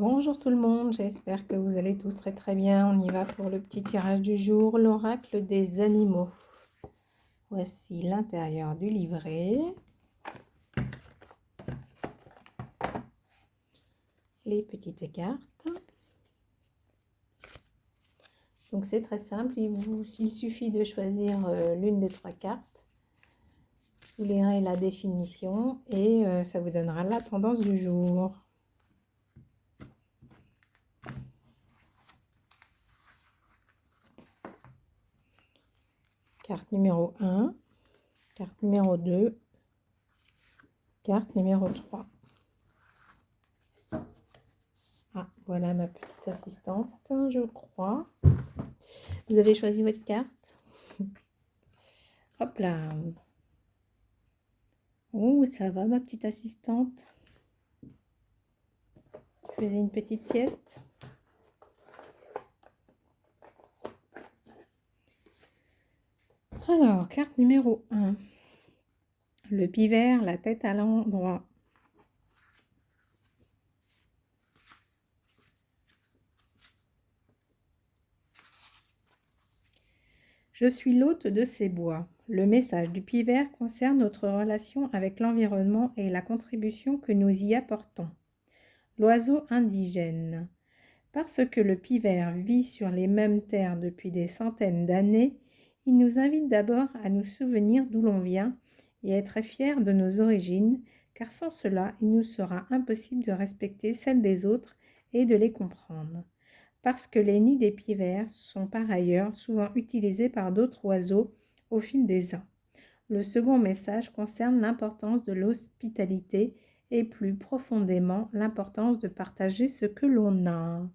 Bonjour tout le monde, j'espère que vous allez tous très très bien. On y va pour le petit tirage du jour, l'oracle des animaux. Voici l'intérieur du livret. Les petites cartes. Donc c'est très simple, il suffit de choisir l'une des trois cartes. Vous lirez la définition et ça vous donnera la tendance du jour. Carte numéro 1, carte numéro 2, carte numéro 3. Ah, voilà ma petite assistante, je crois. Vous avez choisi votre carte. Hop là. Oh, ça va ma petite assistante. Tu faisais une petite sieste. Alors, carte numéro 1. Le pivert, la tête à l'endroit. Je suis l'hôte de ces bois. Le message du pivert concerne notre relation avec l'environnement et la contribution que nous y apportons. L'oiseau indigène. Parce que le pivert vit sur les mêmes terres depuis des centaines d'années, il nous invite d'abord à nous souvenir d'où l'on vient et être fiers de nos origines, car sans cela, il nous sera impossible de respecter celles des autres et de les comprendre. Parce que les nids des pivers sont par ailleurs souvent utilisés par d'autres oiseaux au fil des ans. Le second message concerne l'importance de l'hospitalité et plus profondément l'importance de partager ce que l'on a.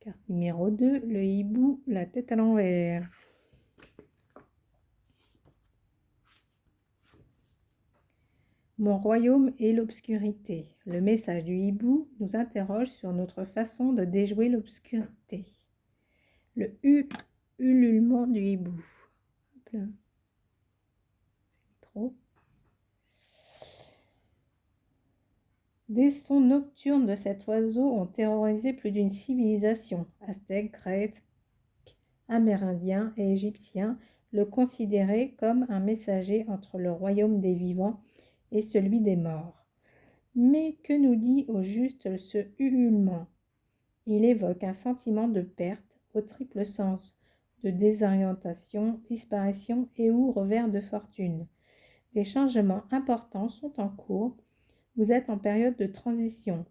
Carte numéro 2, le hibou, la tête à l'envers. Mon royaume est l'obscurité. Le message du hibou nous interroge sur notre façon de déjouer l'obscurité. Le ululement du hibou. Hop là. Trop. Des sons nocturnes de cet oiseau ont terrorisé plus d'une civilisation. Aztèques, Grecs, Amérindiens et Égyptiens le considéraient comme un messager entre le royaume des vivants et celui des morts. Mais que nous dit au juste ce ululement? Il évoque un sentiment de perte au triple sens de désorientation, disparition et ou revers de fortune. Des changements importants sont en cours. Vous êtes en période de transition.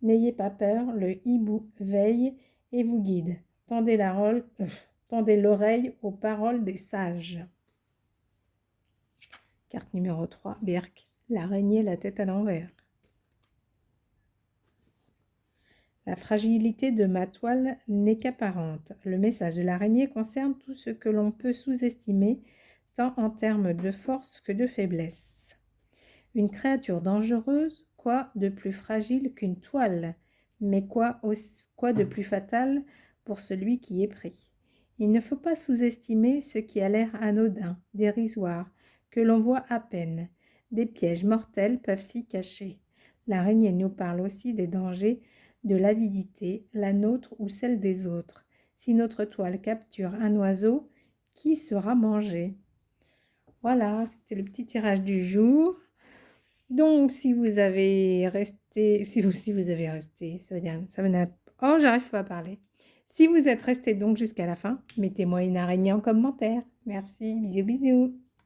N'ayez pas peur, le hibou veille et vous guide. Tendez l'oreille aux paroles des sages. Carte numéro 3, Berk, l'araignée la tête à l'envers. La fragilité de ma toile n'est qu'apparente. Le message de l'araignée concerne tout ce que l'on peut sous-estimer, tant en termes de force que de faiblesse. Une créature dangereuse, quoi de plus fragile qu'une toile, mais quoi de plus fatal pour celui qui est pris. Il ne faut pas sous-estimer ce qui a l'air anodin, dérisoire, que l'on voit à peine. Des pièges mortels peuvent s'y cacher. L'araignée nous parle aussi des dangers de l'avidité, la nôtre ou celle des autres. Si notre toile capture un oiseau, qui sera mangé? Voilà, c'était le petit tirage du jour. Donc, si vous avez resté, oh, j'arrive pas à parler. Si vous êtes resté donc jusqu'à la fin, mettez-moi une araignée en commentaire. Merci, bisous, bisous.